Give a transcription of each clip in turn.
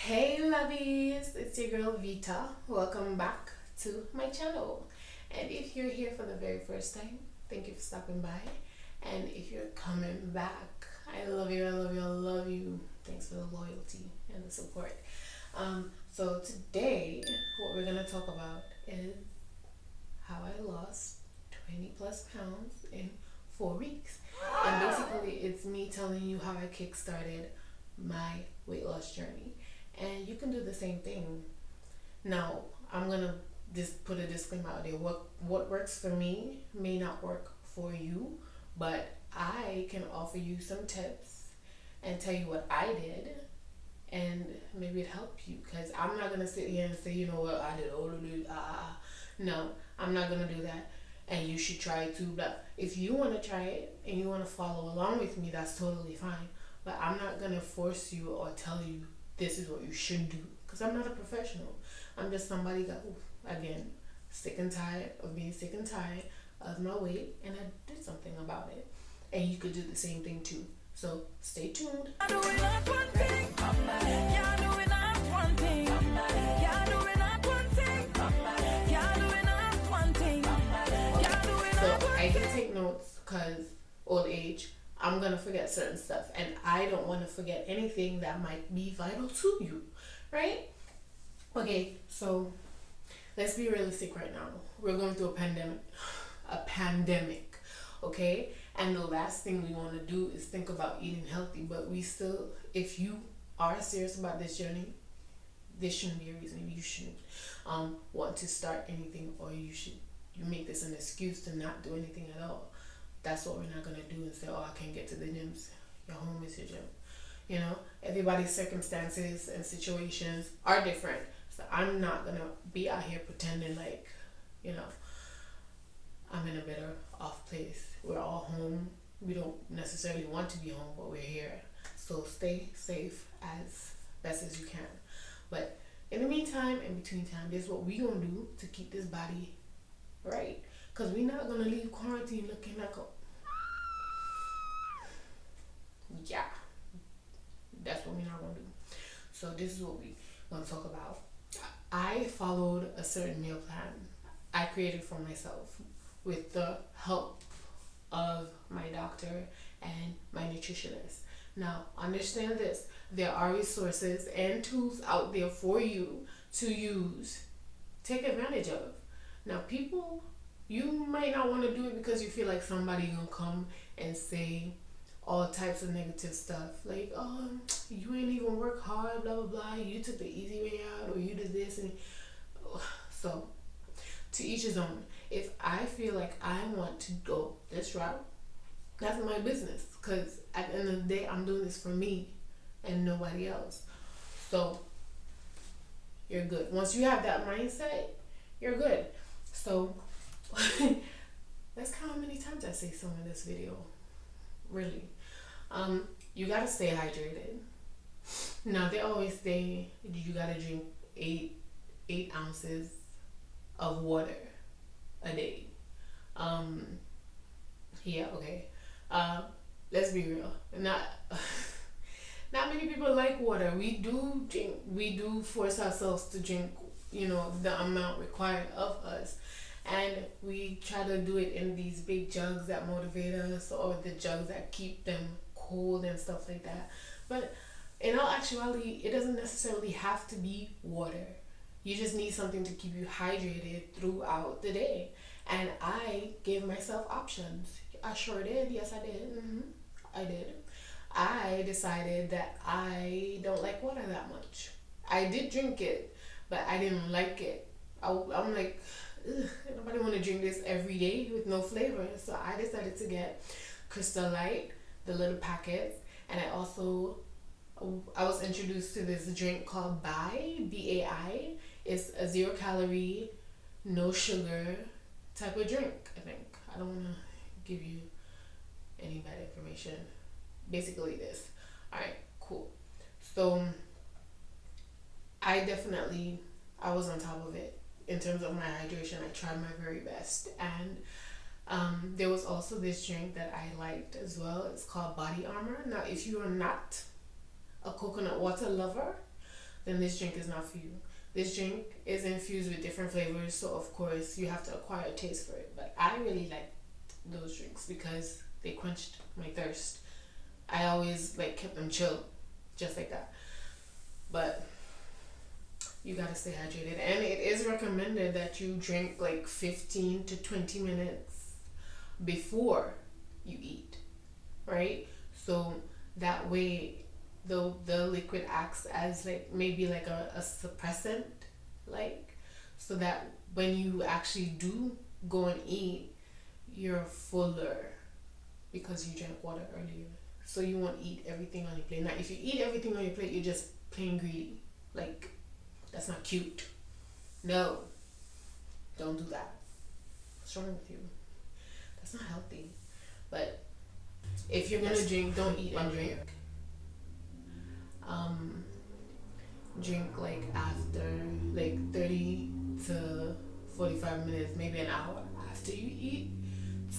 Hey lovies, it's your girl Vita. Welcome back to my channel. And if you're here for the very first time, thank you for stopping by. And if you're coming back, I love you, I love you, I love you. Thanks for the loyalty and the support. So today, what we're gonna talk about is how I lost 20 plus pounds in 4 weeks. And basically, it's me telling you how I kickstarted my weight loss journey. And you can do the same thing. Now, I'm gonna just put a disclaimer out there. What works for me may not work for you, but I can offer you some tips and tell you what I did, and maybe it helped you. Because I'm not gonna sit here and say, you know what, I did all of this. No, I'm not gonna do that. And you should try it too. But if you want to try it and you want to follow along with me, that's totally fine. But I'm not gonna force you or tell you this is what you should do, because I'm not a professional. I'm just somebody that, again, sick and tired of being sick and tired of my weight, and I did something about it. And you could do the same thing too. So stay tuned. So I do take notes because old age, I'm going to forget certain stuff, and I don't want to forget anything that might be vital to you, right? Okay, so let's be realistic right now. We're going through a pandemic, okay? And the last thing we want to do is think about eating healthy, but we still, if you are serious about this journey, this shouldn't be a reason you shouldn't want to start anything, or you make this an excuse to not do anything at all. That's what we're not going to do and say, oh, I can't get to the gyms. Your home is your gym. You know, everybody's circumstances and situations are different. So I'm not going to be out here pretending like, you know, I'm in a better off place. We're all home. We don't necessarily want to be home, but we're here. So stay safe as best as you can. But in the meantime, in between time, this is what we're going to do to keep this body right. Because we're not going to leave quarantine looking like a... Yeah. That's what we're not going to do. So this is what we're going to talk about. I followed a certain meal plan I created for myself with the help of my doctor and my nutritionist. Now, understand this. There are resources and tools out there for you to use. Take advantage of. Now, people... You might not want to do it because you feel like somebody gonna come and say all types of negative stuff. Like, oh, you ain't even work hard, blah, blah, blah. You took the easy way out, or you did this. And so, to each his own. If I feel like I want to go this route, that's my business. Because at the end of the day, I'm doing this for me and nobody else. So, you're good. Once you have that mindset, you're good. So, let's count how many times I say so in this video. Really. You gotta stay hydrated. Now, they always say you gotta drink 8 ounces of water a day. Yeah, okay. Let's be real. Not many people like water. We do force ourselves to drink, you know, the amount required of us. And we try to do it in these big jugs that motivate us, or the jugs that keep them cold and stuff like that. But in all actuality, it doesn't necessarily have to be water. You just need something to keep you hydrated throughout the day. And I gave myself options. I sure did. Yes, I did. I did. I decided that I don't like water that much. I did drink it, but I didn't like it. I'm like... Ugh, nobody want to drink this every day with no flavor. So I decided to get Crystal Light, the little packets, and I was introduced to this drink called Bai, B-A-I. It's a 0 calorie, no sugar type of drink, I think. I don't want to give you any bad information. Basically this. Alright, cool. So I was on top of it. In terms of my hydration, I tried my very best. And there was also this drink that I liked as well. It's called Body Armor. Now, if you are not a coconut water lover, then this drink is not for you. This drink is infused with different flavors, so of course you have to acquire a taste for it. But I really like those drinks because they quenched my thirst. I always like kept them chill, just like that. But you gotta stay hydrated, and it is recommended that you drink like 15 to 20 minutes before you eat, right? So that way the liquid acts as like maybe like a suppressant, like, so that when you actually do go and eat, you're fuller because you drank water earlier. So you won't eat everything on your plate. Now if you eat everything on your plate, you're just plain greedy. Like, that's not cute. No, don't do that. What's wrong with you? That's not healthy. But if you're gonna drink, don't eat and drink. Drink like after like 30 to 45 minutes, maybe an hour after you eat,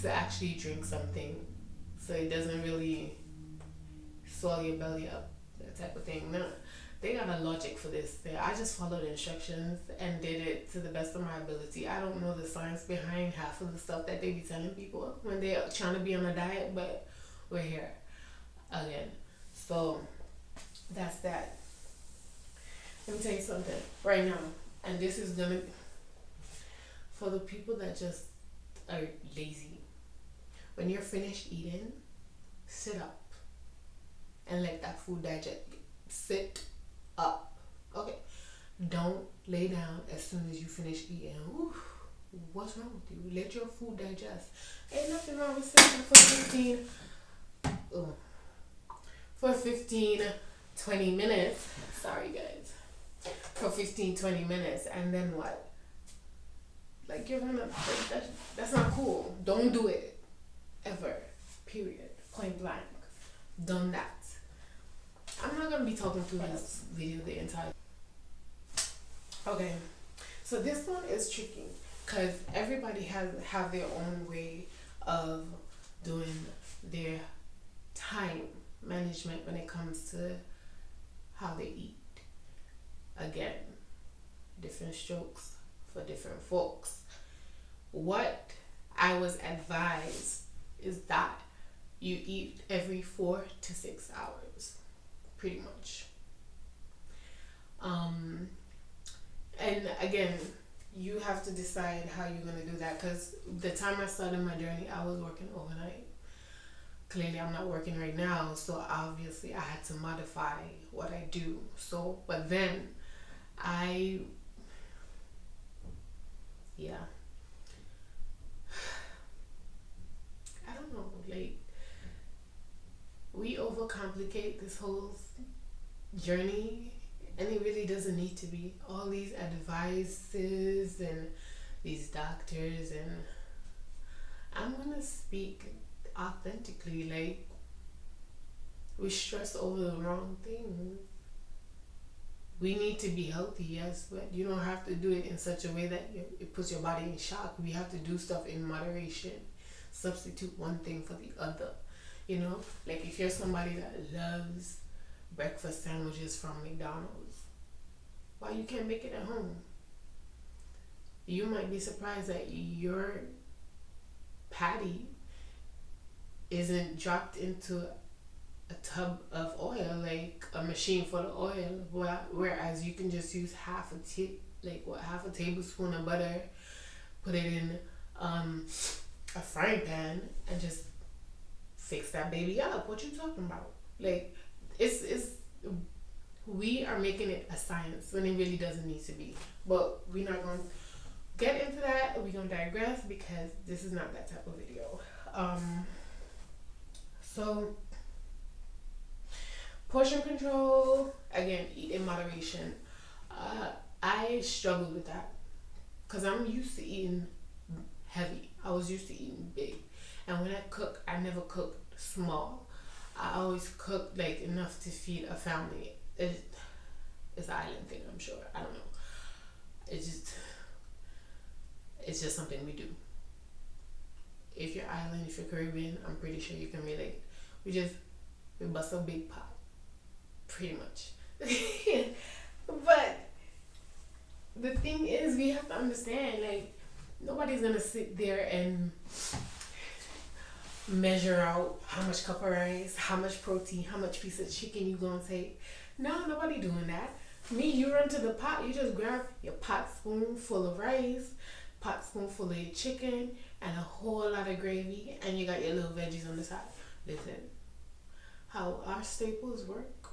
to actually drink something, so it doesn't really swell your belly up, that type of thing. No, they got a logic for this. I just followed instructions and did it to the best of my ability. I don't know the science behind half of the stuff that they be telling people when they're trying to be on a diet, but we're here again. So that's that. Let me tell you something right now, and this is gonna, for the people that just are lazy. When you're finished eating, sit up and let that food digest. Sit up. Okay. Don't lay down as soon as you finish eating. Ooh, what's wrong with you? Let your food digest. Ain't nothing wrong with sitting for 15, 20 minutes. Sorry guys. For 15, 20 minutes, and then what? Like, you're gonna, that's not cool. Don't do it. Ever. Period. Point blank. Done that. I'm not gonna be talking through this video the entire. Okay, so this one is tricky because everybody have their own way of doing their time management when it comes to how they eat. Again, different strokes for different folks. What I was advised is that you eat every 4 to 6 hours, pretty much. And again, you have to decide how you're gonna do that, because the time I started my journey, I was working overnight. Clearly I'm not working right now, so obviously I had to modify what I do. So, but then I don't know, like, we overcomplicate this whole journey, and it really doesn't need to be. All these advices and these doctors, and I'm gonna speak authentically, like, we stress over the wrong things. We need to be healthy, yes, but you don't have to do it in such a way that it puts your body in shock. We have to do stuff in moderation. Substitute one thing for the other. You know, like if you're somebody that loves breakfast sandwiches from McDonald's, why you can't make it at home? You might be surprised that your patty isn't dropped into a tub of oil, like a machine for the oil, whereas you can just use half a tablespoon of butter, put it in a frying pan, and just fix that baby up. What you talking about? Like, it's we are making it a science when it really doesn't need to be. But we're not going to get into that. We're going to digress because this is not that type of video. So portion control, again, eat in moderation. I struggle with that because I'm used to eating heavy. I was used to eating big, and when I cook, I never cooked small. I always cooked like enough to feed a family. It's an island thing, I'm sure. I don't know. It's just something we do. If you're island, if you're Caribbean, I'm pretty sure you can relate. We bust a big pot, pretty much. the thing is, we have to understand, like, nobody's gonna sit there and measure out how much cup of rice, how much protein, how much piece of chicken you gonna take. No, nobody doing that. Me, you run to the pot, you just grab your pot spoon full of rice, pot spoon full of your chicken, and a whole lot of gravy, and you got your little veggies on the side. Listen, how our staples work,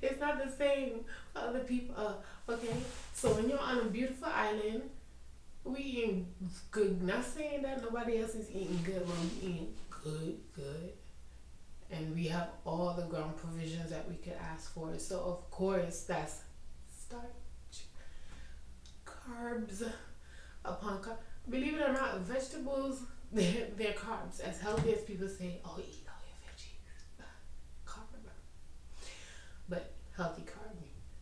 it's not the same for other people. Okay, so when you're on a beautiful island, we eating good. Not saying that nobody else is eating good, but we eating good. And we have all the ground provisions that we could ask for. So of course that's starch, carbs upon carbs. Believe it or not, vegetables, they're carbs. As healthy as people say, oh, eat all your veggies, carb, but healthy carb.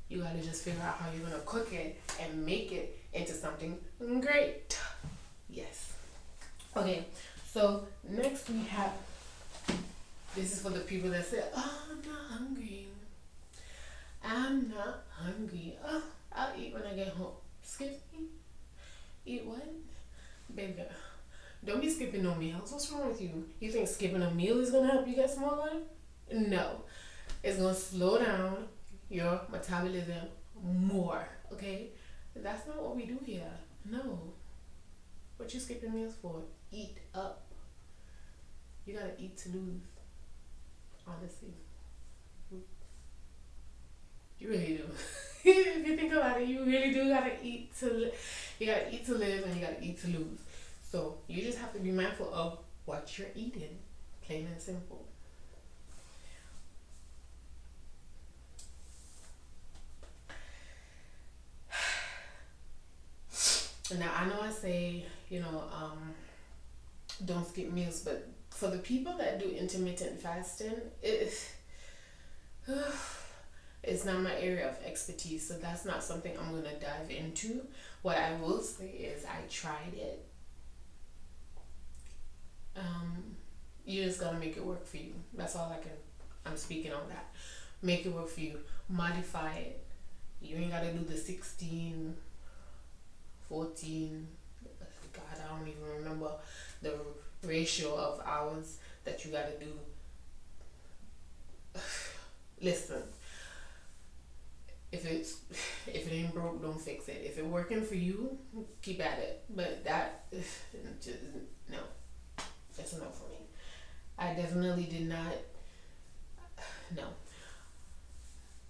You gotta just figure out how you're gonna cook it and make it into something great. Yes. Okay, so next we have, this is for the people that say, oh, I'm not hungry. I'm not hungry. Oh, I'll eat when I get home. Excuse me? Eat what? Baby girl, don't be skipping no meals. What's wrong with you? You think skipping a meal is gonna help you get smaller? No. It's gonna slow down your metabolism more, okay? That's not what we do here. No. What you skipping meals for? Eat up. You gotta eat to lose. Honestly. You really do. If you think about it, you really do gotta eat to live. You gotta eat to live and you gotta eat to lose. So you just have to be mindful of what you're eating. Plain and simple. Now I know I say, don't skip meals, but for the people that do intermittent fasting, it's not my area of expertise, so that's not something I'm gonna dive into. What I will say is I tried it. You just gotta make it work for you. That's all I'm speaking on that. Make it work for you. Modify it. You ain't gotta do the 16, 14, God, I don't even remember the ratio of hours that you gotta do. Listen, if it ain't broke, don't fix it. If it working for you, keep at it. But that, just, no, that's enough for me. I definitely did not, no.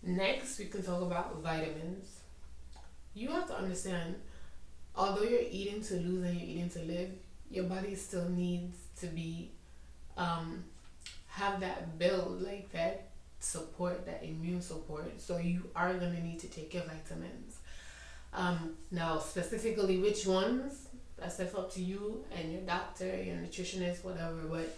Next, we can talk about vitamins. You have to understand, although you're eating to lose and you're eating to live, your body still needs to be, have that build, like that support, that immune support. So you are going to need to take your vitamins. Now, specifically which ones, that's up to you and your doctor, your nutritionist, whatever. But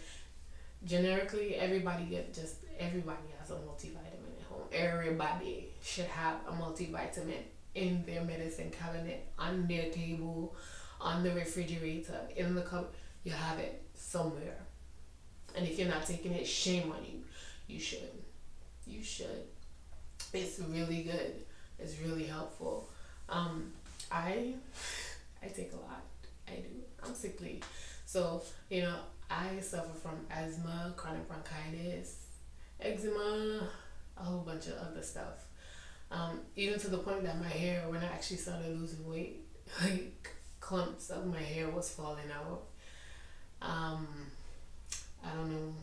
generically, everybody has a multivitamin at home. Everybody should have a multivitamin in their medicine cabinet, on their table, on the refrigerator, in the cup. You have it somewhere. And if you're not taking it, shame on you. You should. You should. It's really good. It's really helpful. I take a lot. I do. I'm sickly. So, I suffer from asthma, chronic bronchitis, eczema, a whole bunch of other stuff. Even to the point that my hair, when I actually started losing weight, like clumps of my hair was falling out. I don't know.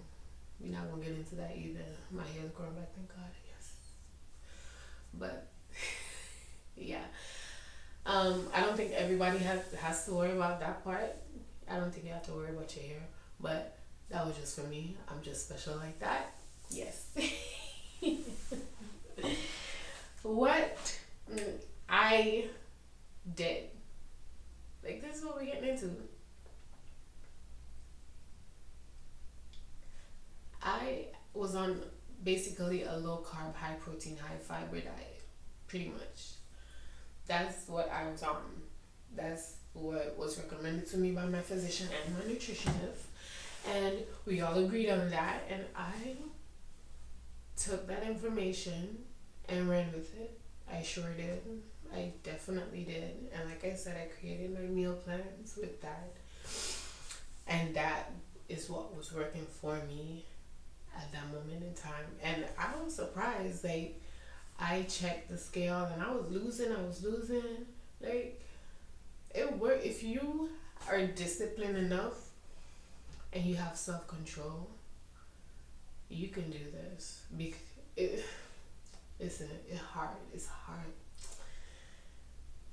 We're not gonna get into that either. My hair's growing back, thank God, yes. But yeah. I don't think everybody has to worry about that part. I don't think you have to worry about your hair. But that was just for me. I'm just special like that. Yes. What I did. Like, this is what we're getting into. I was on basically a low carb, high protein, high fiber diet. Pretty much. That's what I was on. That's what was recommended to me by my physician and my nutritionist. And we all agreed on that. And I took that information and ran with it. I sure did. I definitely did. And like I said, I created my meal plans with that. And that is what was working for me at that moment in time. And I was surprised. Like, I checked the scale and I was losing. Like, it worked. If you are disciplined enough and you have self control, you can do this. It's hard. It's hard.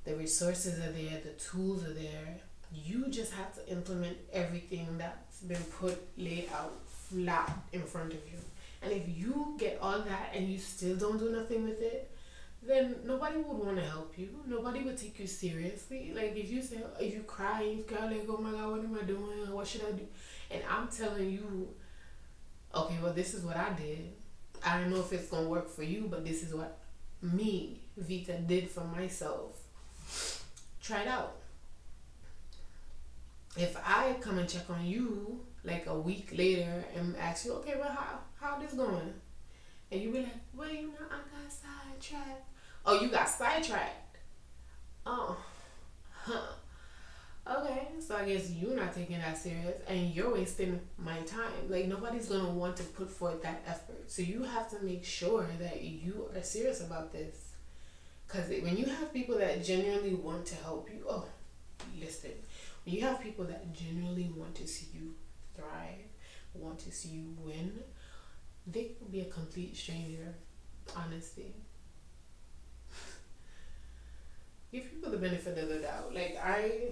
The resources are there, the tools are there. You just have to implement everything that's been laid out flat in front of you. And if you get all that and you still don't do nothing with it, then nobody would want to help you. Nobody would take you seriously. Like, if you cry like, oh my God, what am I doing? What should I do? And I'm telling you, okay, well, this is what I did. I don't know if it's gonna work for you, but this is what me, Vita, did for myself. Try it out. If I come and check on you like a week later and ask you, okay, well, how this going? And you be like, well, you know, I got sidetracked. Oh, you got sidetracked. Oh, huh. Okay, so I guess you're not taking that serious and you're wasting my time. Like, nobody's gonna want to put forth that effort. So you have to make sure that you are serious about this. Because when you have people that genuinely want to help you, oh, listen, when you have people that genuinely want to see you thrive, want to see you win, they could be a complete stranger, honestly. Give people the benefit of the doubt. Like, I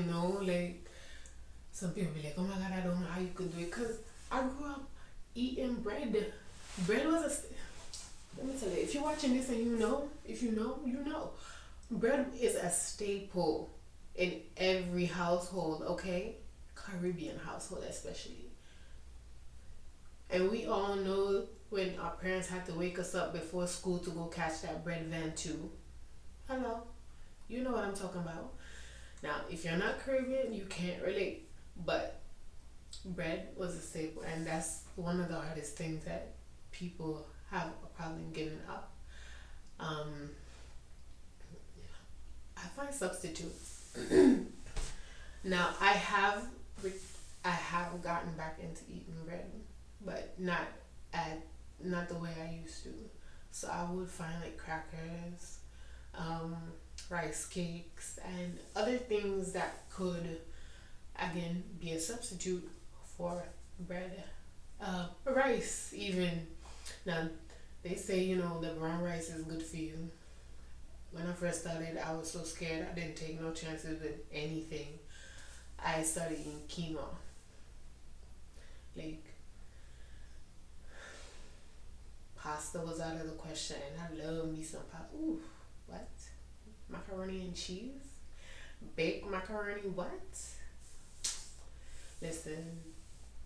know, like, some people be like, oh my God, I don't know how you could do it. Because I grew up eating bread. Bread was let me tell you, if you're watching this and if you know, you know. Bread is a staple in every household, okay? Caribbean household especially. And we all know when our parents had to wake us up before school to go catch that bread van too. Hello. You know what I'm talking about. Now, if you're not Caribbean, you can't relate. But bread was a staple, and that's one of the hardest things that people have a problem giving up. I find substitutes. Now, I have gotten back into eating bread, but not the way I used to. So I would find like crackers, rice cakes, and other things that could again be a substitute for bread. Rice even. Now they say, you know, the brown rice is good for you. When I first started, I was so scared. I didn't take no chances with anything. I started eating quinoa. Like, pasta was out of the question, and I love me some pasta. Ooh, what? Macaroni and cheese? Baked macaroni, what? Listen,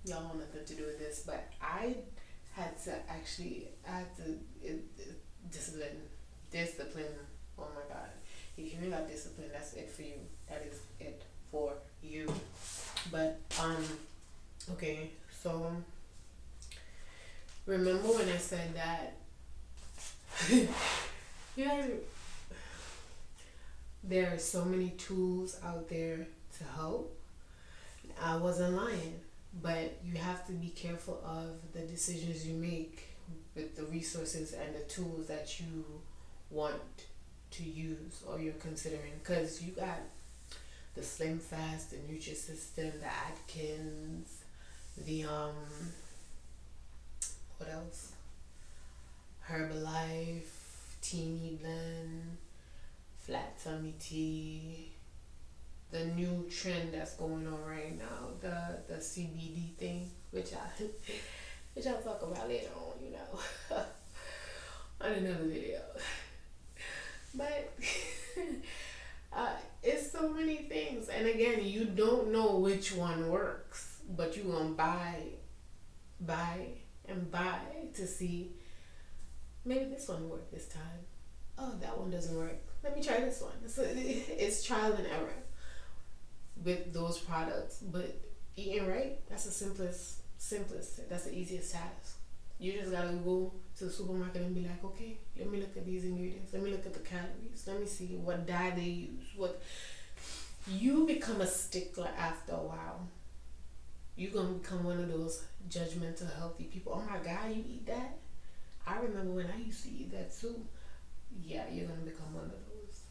y'all want nothing to do with this, but I had to discipline. Oh my God. If you're not disciplined, that's it for you. That is it for you. But, okay, so remember when I said that you guys, there are so many tools out there to help. I wasn't lying, but you have to be careful of the decisions you make with the resources and the tools that you want to use or you're considering, because you got the Slim Fast, the Nutrisystem, the Atkins, the what else? Herbalife, Teeny Blend, Flat Tummy Tea, the new trend that's going on right now, the CBD thing, which I'll talk about later on, you know, on another video. But it's so many things, and again, you don't know which one works, but you gonna buy to see maybe this one will work this time. Oh, that one doesn't work. Let me try this one. It's trial and error with those products, but eating right, that's the simplest. That's the easiest task. You just gotta go to the supermarket and be like, okay, let me look at these ingredients. Let me look at the calories. Let me see what dye they use. What you become a stickler after a while. You're gonna become one of those judgmental healthy people. Oh my God, you eat that? I remember when I used to eat that too. Yeah, you're gonna become one of those.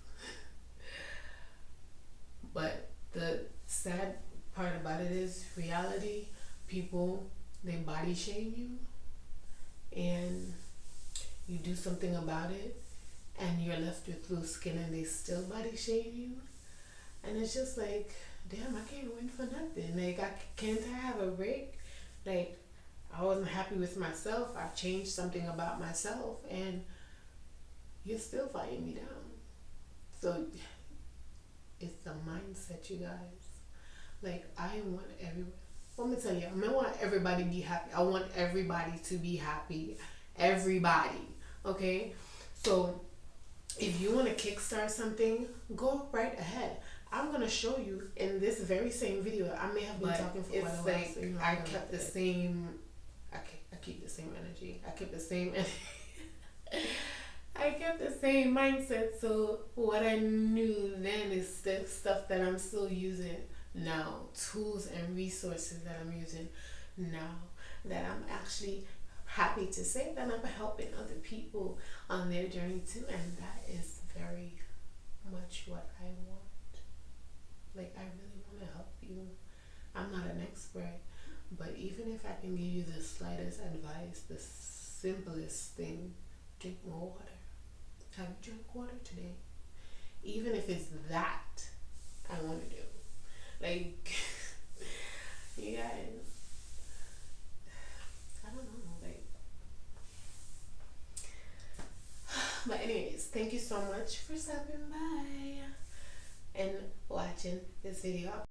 But the sad part about it is reality. People, they body shame you, and you do something about it, and you're left with loose skin, and they still body shame you, and it's just like, damn, I can't win for nothing. Like, can't I have a break? Like, I wasn't happy with myself. I changed something about myself, and you're still fighting me down. So it's the mindset, you guys. Like, I want everyone. Let me tell you, I want everybody to be happy. I want everybody to be happy. Everybody. Okay? So if you want to kickstart something, go right ahead. I'm going to show you in this very same video. I may have been talking for quite a while. Like, so I kept the same, I keep the same energy. I kept the same I kept the same mindset. So what I knew then is the stuff that I'm still using now, tools and resources that I'm using now, that I'm actually happy to say that I'm helping other people on their journey too, and that is very much what I want. Like, I really want to help you. I'm not an expert, but even if I can give you the slightest advice, the simplest thing, drink more water. Have you drank water today? Even if it's that, I want to do. Like, you guys, I don't know, like, but anyways, thank you so much for stopping by and watching this video.